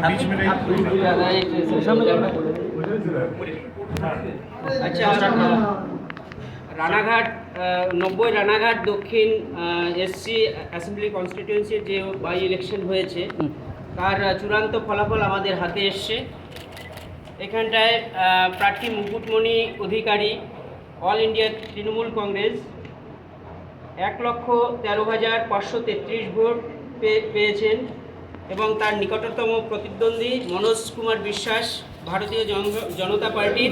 बीच में नहीं। আচ্ছা, রানাঘাট 90 রানাঘাট দক্ষিণ এসসি অ্যাসেম্বলি কনস্টিটিউয়েন্সির যে বাই ইলেকশন হয়েছে তার চূড়ান্ত ফলাফল আমাদের হাতে এসছে। এখানটায় প্রার্থী Mukutmani Adhikari, all India Trinamool Congress 1,13,533 ভোট পেয়েছেন এবং তার নিকটতম প্রতিদ্বন্দ্বী মনোজ কুমার বিশ্বাস ভারতীয় জনতা পার্টির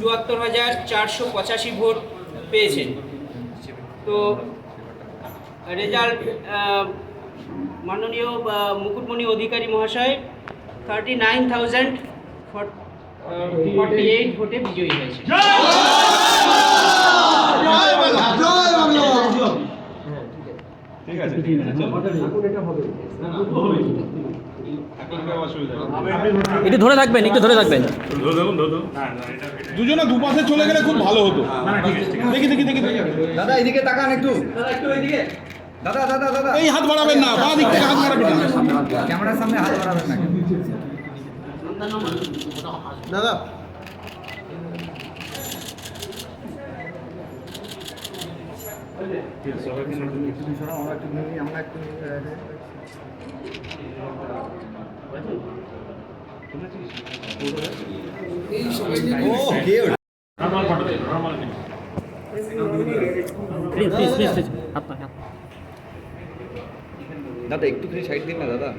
74,485 ভোট পেয়েছেন। তো রেজাল্ট মাননীয় মুকুটমণি অধিকারী মহাশয় 39,048 ভোটে বিজয়ী হয়েছে। একটু ধরে থাকবেন, একটু ধরে থাকবেন। দুজনে দুপাশে চলে গেলে খুব ভালো হতো। দেখি দেখি দেখি দাদা এদিকে তাকান একটু, দাদা একটু এদিকে, দাদা দাদা দাদা এই হাত বাড়াবেন না, বাঁ দিক থেকে হাত বাড়াবেন না, ক্যামেরার সামনে হাত বাড়াবেন না দাদা। দাদা একটুখানি সাইড দিন না দাদা।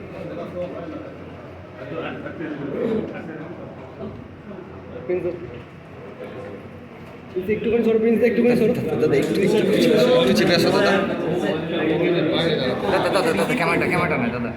একটুখানি সরো প্রিন্স, একটুখানি সরো দাদা, একটু চেপে আসো দাদা। দাদা দাদা দাদা ক্যামেরাটা না দাদা।